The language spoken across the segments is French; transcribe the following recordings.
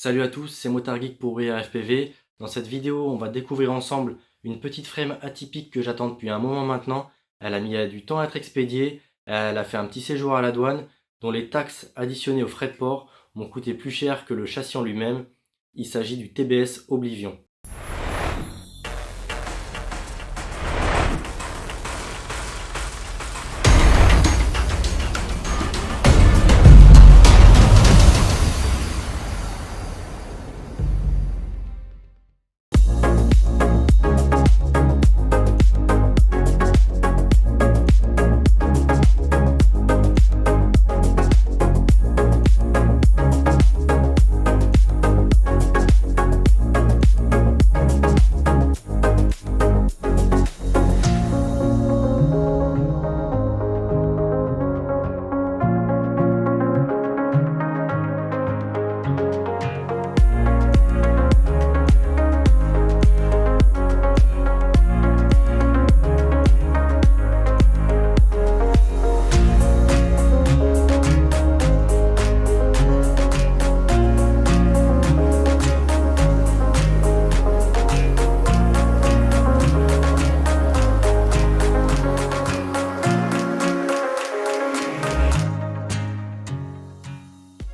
Salut à tous, c'est Motargeek pour FPV. Dans cette vidéo, on va découvrir ensemble une petite frame atypique que j'attends depuis un moment maintenant. Elle a mis du temps à être expédiée, elle a fait un petit séjour à la douane, dont les taxes additionnées aux frais de port m'ont coûté plus cher que le châssis en lui-même. Il s'agit du TBS Oblivion.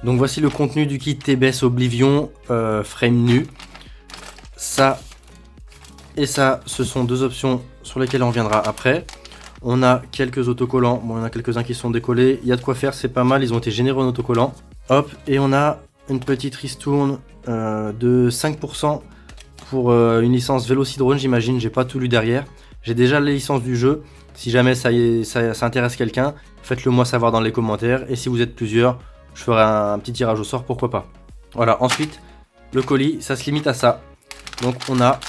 Donc voici le contenu du kit TBS Oblivion frame nu. Ça et ça, ce sont deux options sur lesquelles on reviendra après. On a quelques autocollants, bon il y en a quelques-uns qui sont décollés, il y a de quoi faire, c'est pas mal, ils ont été généreux en autocollants. Hop, et on a une petite ristourne de 5% pour une licence Velocidrone, j'imagine, j'ai pas tout lu derrière. J'ai déjà les licences du jeu, si jamais ça intéresse quelqu'un, faites-le moi savoir dans les commentaires, et si vous êtes plusieurs, je ferai un petit tirage au sort, pourquoi pas. Voilà, ensuite, le colis, ça se limite à ça. Donc on a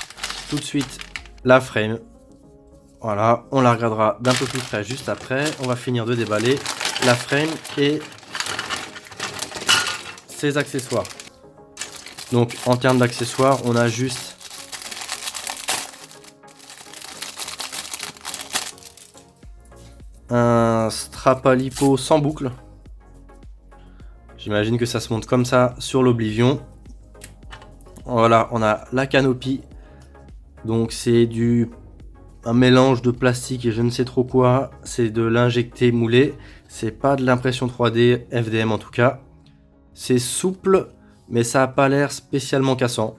tout de suite la frame. Voilà, on la regardera d'un peu plus près juste après. On va finir de déballer la frame et ses accessoires. Donc en termes d'accessoires, on a juste un strap à lipo sans boucle. J'imagine que ça se monte comme ça sur l'Oblivion. Voilà, on a la canopie. Donc c'est un mélange de plastique et je ne sais trop quoi. C'est de l'injecté moulé. C'est pas de l'impression 3D FDM en tout cas. C'est souple, mais ça n'a pas l'air spécialement cassant.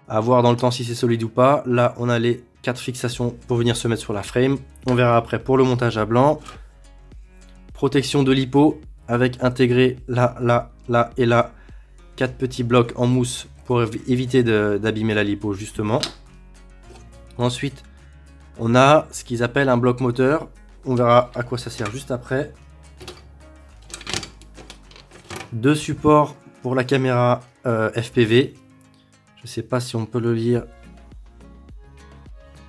À voir dans le temps si c'est solide ou pas. Là, on a les 4 fixations pour venir se mettre sur la frame. On verra après pour le montage à blanc. Protection de lipo avec intégré là, là, là et là 4 petits blocs en mousse pour éviter d'abîmer la lipo justement. Ensuite, on a ce qu'ils appellent un bloc moteur. On verra à quoi ça sert juste après. Deux supports pour la caméra FPV. Je ne sais pas si on peut le lire.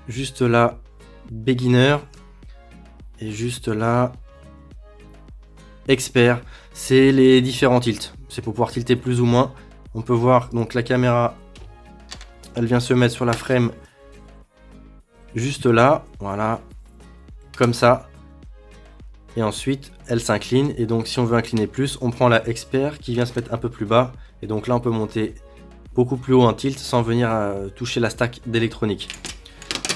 Juste là, beginner. Et juste là, expert. C'est les différents tilts. C'est pour pouvoir tilter plus ou moins. On peut voir donc la caméra. Elle vient se mettre sur la frame. Juste là, voilà, comme ça. Et ensuite, elle s'incline. Et donc, si on veut incliner plus, on prend la expert qui vient se mettre un peu plus bas. Et donc là, on peut monter beaucoup plus haut en tilt sans venir toucher la stack d'électronique.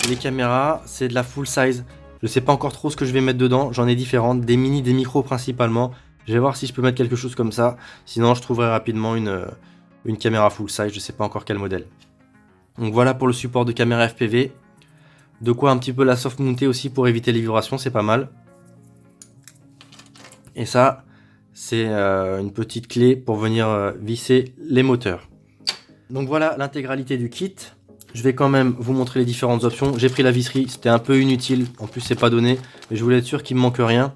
Les caméras, c'est de la full size. Je ne sais pas encore trop ce que je vais mettre dedans. J'en ai différentes, des mini, des micros principalement. Je vais voir si je peux mettre quelque chose comme ça. Sinon, je trouverai rapidement une caméra full size. Je ne sais pas encore quel modèle. Donc voilà pour le support de caméra FPV. De quoi un petit peu la soft monter aussi pour éviter les vibrations, c'est pas mal. Et ça, c'est une petite clé pour venir visser les moteurs. Donc voilà l'intégralité du kit. Je vais quand même vous montrer les différentes options. J'ai pris la visserie, c'était un peu inutile, en plus c'est pas donné, mais je voulais être sûr qu'il me manque rien.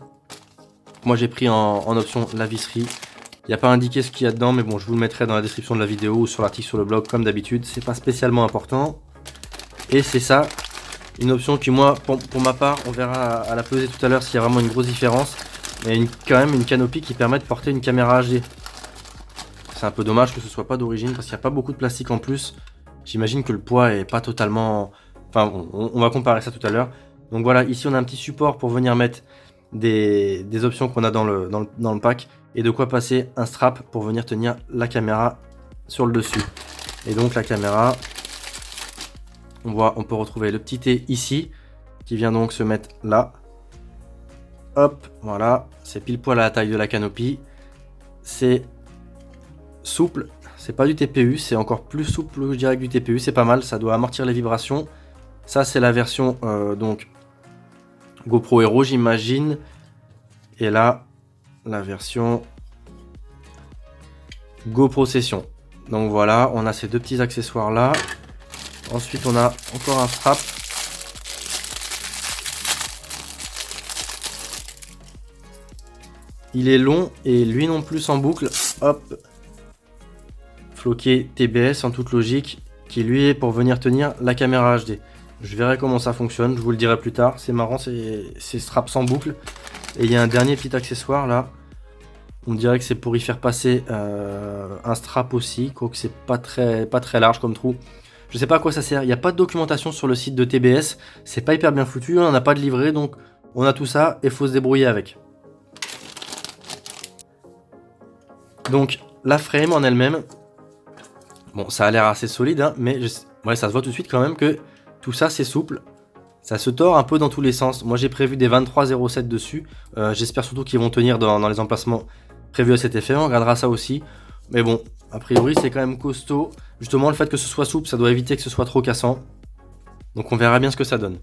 Moi j'ai pris en option la visserie. Il n'y a pas indiqué ce qu'il y a dedans, mais bon, je vous le mettrai dans la description de la vidéo ou sur l'article sur le blog comme d'habitude. C'est pas spécialement important. Et c'est ça. Une option qui moi, pour ma part, on verra à la pesée tout à l'heure s'il y a vraiment une grosse différence. Mais quand même une canopie qui permet de porter une caméra HD. C'est un peu dommage que ce soit pas d'origine parce qu'il n'y a pas beaucoup de plastique en plus. J'imagine que le poids est pas totalement... Enfin, on va comparer ça tout à l'heure. Donc voilà, ici on a un petit support pour venir mettre des options qu'on a dans le pack. Et de quoi passer un strap pour venir tenir la caméra sur le dessus. Et donc la caméra, on peut retrouver le petit T ici, qui vient donc se mettre là. Hop, voilà, c'est pile poil à la taille de la canopie. C'est souple, c'est pas du TPU, c'est encore plus souple je dirais que du TPU, c'est pas mal, ça doit amortir les vibrations. Ça c'est la version donc GoPro Hero j'imagine. Et là, la version GoPro Session. Donc voilà, on a ces deux petits accessoires là. Ensuite on a encore un strap. Il est long et lui non plus en boucle. Hop. Floqué TBS en toute logique, qui lui est pour venir tenir la caméra HD. Je verrai comment ça fonctionne, je vous le dirai plus tard. C'est marrant, c'est strap sans boucle. Et il y a un dernier petit accessoire là. On dirait que c'est pour y faire passer un strap aussi, quoique c'est pas très large comme trou. Je sais pas à quoi ça sert, il n'y a pas de documentation sur le site de TBS, c'est pas hyper bien foutu, on n'a pas de livret, donc on a tout ça et faut se débrouiller avec. Donc la frame en elle-même, bon ça a l'air assez solide, hein, mais ouais, ça se voit tout de suite quand même que tout ça c'est souple. Ça se tord un peu dans tous les sens. Moi j'ai prévu des 23,07 dessus, j'espère surtout qu'ils vont tenir dans les emplacements prévus à cet effet, on regardera ça aussi. Mais bon, a priori c'est quand même costaud. Justement le fait que ce soit souple, ça doit éviter que ce soit trop cassant. Donc on verra bien ce que ça donne.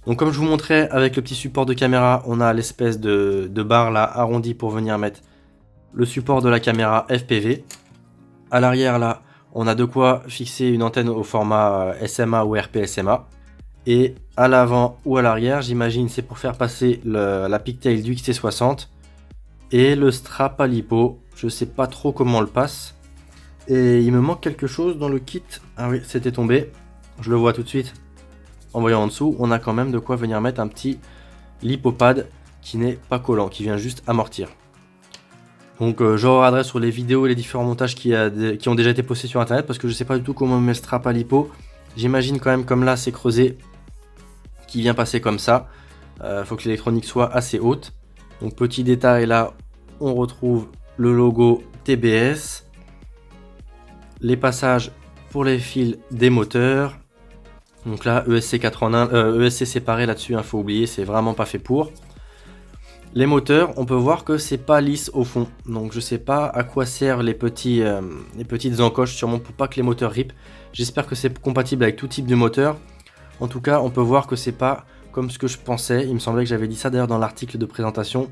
Donc comme je vous montrais avec le petit support de caméra, on a l'espèce de barre là arrondie pour venir mettre le support de la caméra FPV. À l'arrière là, on a de quoi fixer une antenne au format SMA ou RP-SMA. Et à l'avant ou à l'arrière, j'imagine c'est pour faire passer la pigtail du XT60. Et le strap à lipo, je sais pas trop comment on le passe. Et il me manque quelque chose dans le kit. Ah oui, c'était tombé. Je le vois tout de suite. En voyant en dessous, on a quand même de quoi venir mettre un petit lipopad qui n'est pas collant, qui vient juste amortir. Donc je regarderai sur les vidéos et les différents montages qui ont déjà été postés sur internet parce que je sais pas du tout comment on met le strap à lipo. J'imagine quand même comme là c'est creusé, qui vient passer comme ça. Faut que l'électronique soit assez haute. Donc petit détail là, on retrouve le logo TBS. Les passages pour les fils des moteurs. Donc là, ESC 4 en 1, ESC séparé là-dessus, il faut oublier, c'est vraiment pas fait pour. Les moteurs, on peut voir que c'est pas lisse au fond. Donc je sais pas à quoi servent les petites encoches, sûrement pour pas que les moteurs ripent. J'espère que c'est compatible avec tout type de moteur. En tout cas, on peut voir que c'est pas comme ce que je pensais. Il me semblait que j'avais dit ça d'ailleurs dans l'article de présentation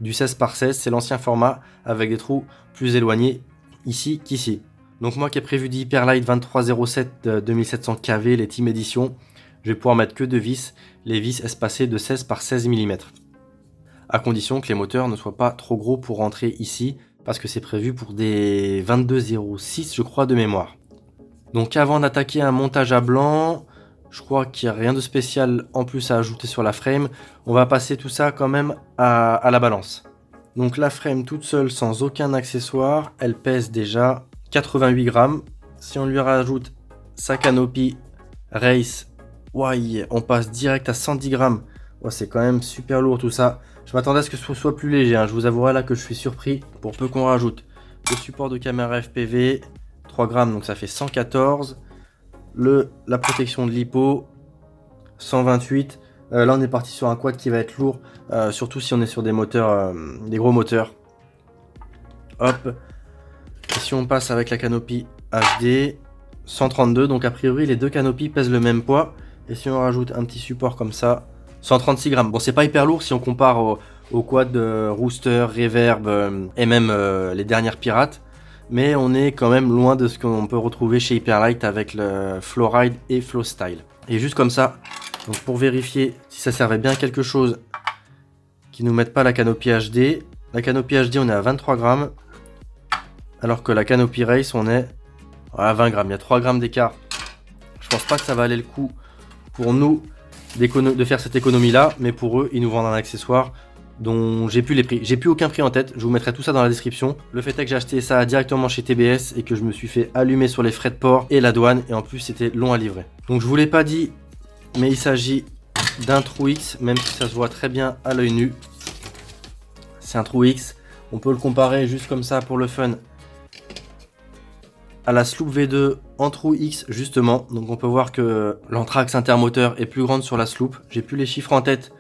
du 16x16. C'est l'ancien format avec des trous plus éloignés ici qu'ici. Donc moi qui ai prévu d'Hyperlight 2307 2700 kV, les Team Edition, je vais pouvoir mettre que deux vis, les vis espacées de 16 par 16 mm. À condition que les moteurs ne soient pas trop gros pour rentrer ici, parce que c'est prévu pour des 22,06 je crois de mémoire. Donc avant d'attaquer un montage à blanc, je crois qu'il n'y a rien de spécial en plus à ajouter sur la frame, on va passer tout ça quand même à la balance. Donc la frame toute seule sans aucun accessoire, elle pèse déjà 88 grammes. Si on lui rajoute sa canopie Race, ouais, on passe direct à 110 grammes. Ouais, c'est quand même super lourd tout ça. Je m'attendais à ce que ce soit plus léger, hein. Je vous avouerai là que je suis surpris. Pour peu qu'on rajoute le support de caméra FPV, 3 grammes, donc ça fait 114. La protection de l'hypo, 128. Là on est parti sur un quad qui va être lourd, surtout si on est sur des moteurs, des gros moteurs. Hop. Et si on passe avec la canopie HD, 132, donc a priori les deux canopies pèsent le même poids. Et si on rajoute un petit support comme ça, 136 grammes. Bon, c'est pas hyper lourd si on compare au quad de Rooster, Reverb et même les dernières pirates. Mais on est quand même loin de ce qu'on peut retrouver chez Hyperlight avec le Flowride et Flowstyle. Et juste comme ça, donc pour vérifier si ça servait bien à quelque chose, qui nous mette pas la canopie HD. La canopie HD, on est à 23 grammes. Alors que la canopie Race, on est à 20 grammes. Il y a 3 grammes d'écart. Je pense pas que ça valait le coup pour nous de faire cette économie là, mais pour eux, ils nous vendent un accessoire dont j'ai plus les prix. J'ai plus aucun prix en tête, je vous mettrai tout ça dans la description. Le fait est que j'ai acheté ça directement chez TBS et que je me suis fait allumer sur les frais de port et la douane, et en plus c'était long à livrer. Donc je vous l'ai pas dit, mais il s'agit d'un trou X, même si ça se voit très bien à l'œil nu. C'est un trou X, on peut le comparer juste comme ça pour le fun à la Sloop V2 en trou X justement. Donc on peut voir que l'anthrax intermoteur est plus grande sur la Sloop. J'ai plus les chiffres en tête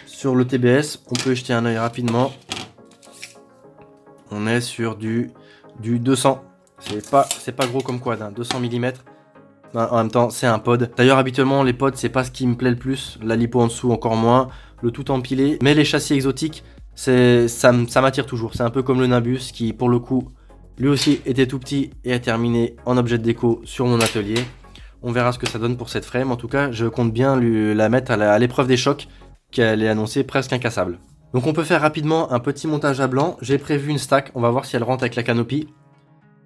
sur le TBS. On peut jeter un œil rapidement. On est sur du 200. C'est pas gros comme quad, hein, 200 mm. En même temps, c'est un pod. D'ailleurs, habituellement, les pods, c'est pas ce qui me plaît le plus. La lipo en dessous, encore moins. Le tout empilé. Mais les châssis exotiques, ça m'attire toujours. C'est un peu comme le Nimbus qui, pour le coup, lui aussi était tout petit et a terminé en objet de déco sur mon atelier. On verra ce que ça donne pour cette frame. En tout cas, je compte bien la mettre à l'épreuve des chocs, qu'elle est annoncée presque incassable. Donc on peut faire rapidement un petit montage à blanc. J'ai prévu une stack. On va voir si elle rentre avec la canopie.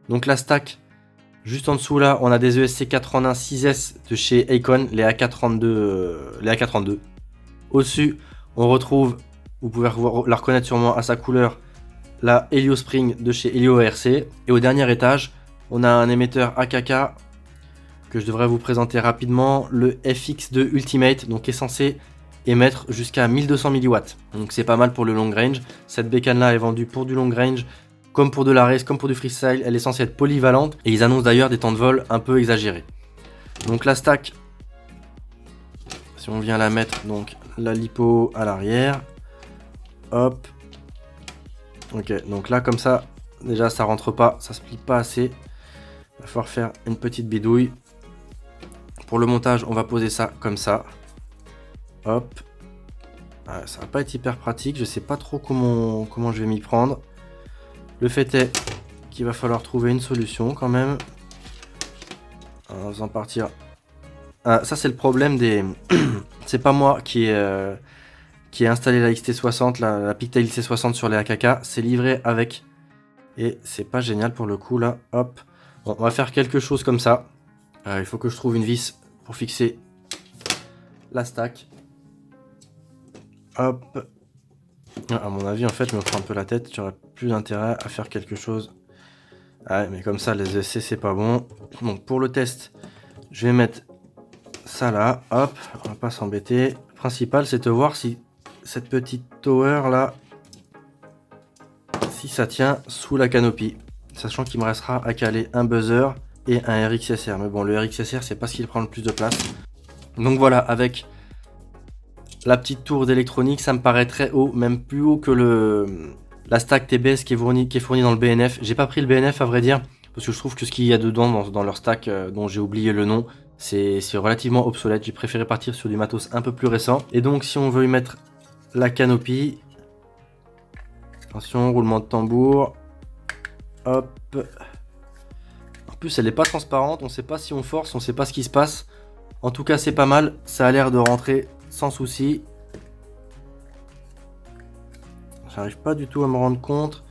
Donc la stack, juste en dessous là, on a des ESC 4 en 1 6S de chez Acon, les AK32. Au-dessus, on retrouve, vous pouvez la reconnaître sûrement à sa couleur, la Helio Spring de chez Helio ARC. Et au dernier étage, on a un émetteur AKK que je devrais vous présenter rapidement, le FX2 Ultimate, donc qui est censé émettre jusqu'à 1200 mW. Donc c'est pas mal pour le long range. Cette bécane là est vendue pour du long range, comme pour de la race, comme pour du freestyle. Elle est censée être polyvalente et ils annoncent d'ailleurs des temps de vol un peu exagérés. Donc la stack, si on vient la mettre, donc la lipo à l'arrière, hop. Ok, donc là comme ça, déjà ça rentre pas, ça se plie pas assez. Il va falloir faire une petite bidouille. Pour le montage, on va poser ça comme ça. Hop. Ça va pas être hyper pratique, je sais pas trop comment je vais m'y prendre. Le fait est qu'il va falloir trouver une solution quand même. En faisant partir. Ça c'est le problème des... c'est pas moi qui ai installé la XT60, la Pictail XT60 sur les AKK. C'est livré avec. Et c'est pas génial pour le coup là. Hop. Bon, on va faire quelque chose comme ça. Il faut que je trouve une vis pour fixer la stack. Hop. À mon avis, en fait, je me prends un peu la tête. J'aurais plus d'intérêt à faire quelque chose. Ouais, mais comme ça, les essais, c'est pas bon. Donc, pour le test, je vais mettre ça là. Hop, on va pas s'embêter. Le principal, c'est de voir si cette petite tower là, si ça tient sous la canopie. Sachant qu'il me restera à caler un buzzer et un RXSR. Mais bon, le RXSR, c'est pas ce qui prend le plus de place. Donc voilà, avec la petite tour d'électronique, ça me paraît très haut, même plus haut que la stack TBS qui est fournie dans le BNF. J'ai pas pris le BNF à vrai dire, parce que je trouve que ce qu'il y a dedans dans leur stack, dont j'ai oublié le nom, c'est relativement obsolète. J'ai préféré partir sur du matos un peu plus récent. Et donc si on veut y mettre la canopie, attention, roulement de tambour, hop. En plus elle n'est pas transparente, on sait pas si on force, on sait pas ce qui se passe. En tout cas c'est pas mal, ça a l'air de rentrer sans souci. J'arrive pas du tout à me rendre compte.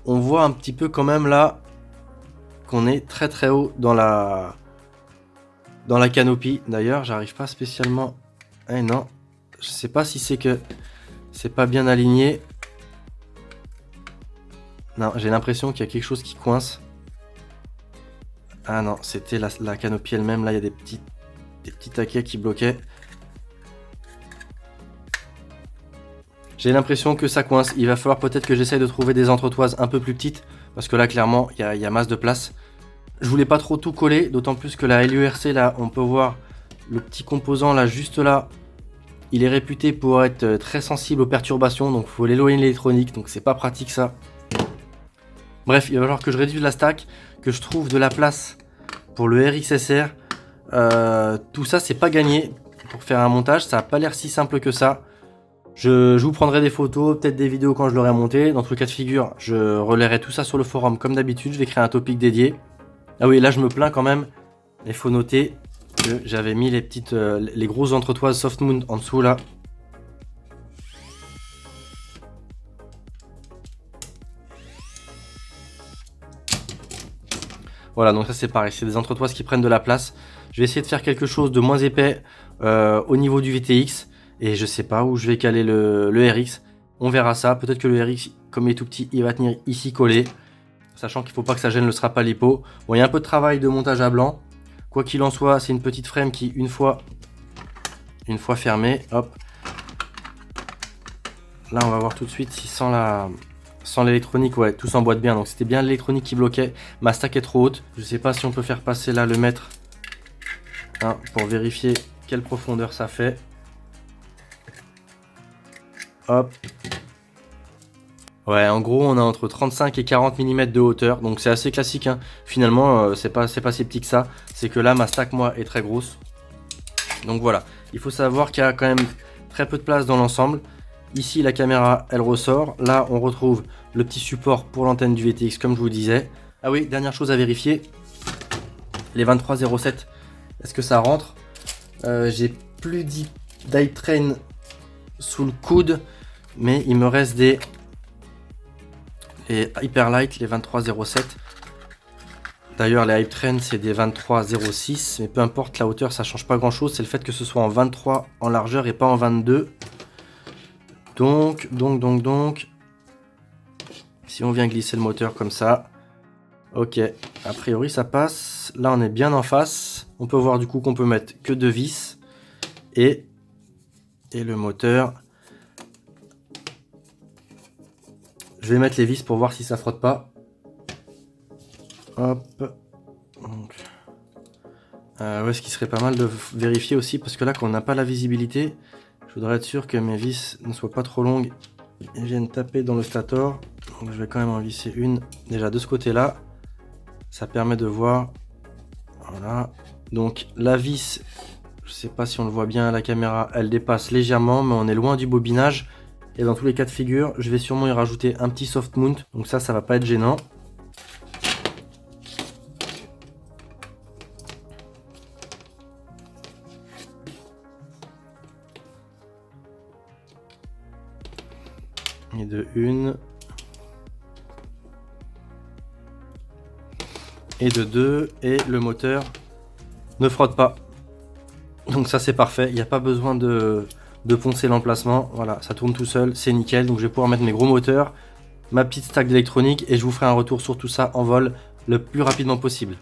On voit un petit peu quand même là qu'on est très très haut dans la canopie. D'ailleurs j'arrive pas spécialement... Eh non, je sais pas si c'est que c'est pas bien aligné. Non, j'ai l'impression qu'il y a quelque chose qui coince. Ah non, c'était la canopie elle-même. Là il y a des petits taquets qui bloquaient. J'ai l'impression que ça coince. Il va falloir peut-être que j'essaye de trouver des entretoises un peu plus petites. Parce que là, clairement, il y a masse de place. Je voulais pas trop tout coller. D'autant plus que la LURC, là, on peut voir le petit composant là, juste là. Il est réputé pour être très sensible aux perturbations. Donc, il faut l'éloigner de l'électronique. Donc, c'est pas pratique ça. Bref, il va falloir que je réduise la stack. Que je trouve de la place pour le RXSR. Tout ça, c'est pas gagné. Pour faire un montage, ça n'a pas l'air si simple que ça. Je vous prendrai des photos, peut-être des vidéos quand je l'aurai monté. Dans tout cas de figure, je relayerai tout ça sur le forum comme d'habitude. Je vais créer un topic dédié. Ah oui, là je me plains quand même. Il faut noter que j'avais mis les grosses entretoises soft mount en dessous là. Voilà, donc ça c'est pareil, c'est des entretoises qui prennent de la place. Je vais essayer de faire quelque chose de moins épais au niveau du VTX. Et je sais pas où je vais caler le RX. On verra ça. Peut-être que le RX, comme il est tout petit, il va tenir ici collé. Sachant qu'il faut pas que ça gêne le strap à lipo. Bon, il y a un peu de travail de montage à blanc. Quoi qu'il en soit, c'est une petite frame qui, une fois fermée, hop. Là, on va voir tout de suite si sans Sans l'électronique, ouais, tout s'emboîte bien. Donc c'était bien l'électronique qui bloquait. Ma stack est trop haute. Je sais pas si on peut faire passer là le mètre hein, pour vérifier quelle profondeur ça fait. Hop. Ouais, en gros, on a entre 35 et 40 mm de hauteur. Donc c'est assez classique. Hein. Finalement, c'est pas si petit que ça. C'est que là, ma stack, moi, est très grosse. Donc voilà. Il faut savoir qu'il y a quand même très peu de place dans l'ensemble. Ici, la caméra, elle ressort. Là, on retrouve le petit support pour l'antenne du VTX, comme je vous disais. Ah oui, dernière chose à vérifier. Les 2307, est-ce que ça rentre? J'ai plus d'iTrain sous le coude, mais il me reste les Hyperlight, les 2307. D'ailleurs, les iTrain, c'est des 2306, mais peu importe, la hauteur, ça change pas grand-chose. C'est le fait que ce soit en 23 en largeur et pas en 22. Donc, si on vient glisser le moteur comme ça, ok, a priori ça passe. Là, on est bien en face. On peut voir du coup qu'on peut mettre que 2 vis et le moteur. Je vais mettre les vis pour voir si ça frotte pas. Hop. Donc, ouais, ce qui serait pas mal de vérifier aussi, parce que là, quand on n'a pas la visibilité, je voudrais être sûr que mes vis ne soient pas trop longues et viennent taper dans le stator. Donc je vais quand même en visser une déjà de ce côté là, ça permet de voir. Voilà, donc la vis, je sais pas si on le voit bien à la caméra, elle dépasse légèrement, mais on est loin du bobinage. Et dans tous les cas de figure, je vais sûrement y rajouter un petit soft mount, donc ça va pas être gênant. Et de une. Et de 2, et le moteur ne frotte pas. Donc ça c'est parfait, il n'y a pas besoin de poncer l'emplacement. Voilà, ça tourne tout seul, c'est nickel. Donc je vais pouvoir mettre mes gros moteurs, ma petite stack d'électronique, et je vous ferai un retour sur tout ça en vol le plus rapidement possible.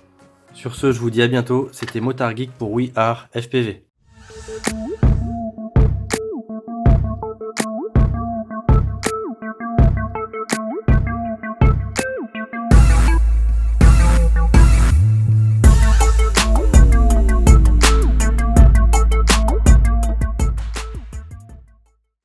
Sur ce, je vous dis à bientôt, c'était Motard Geek pour We Are FPV.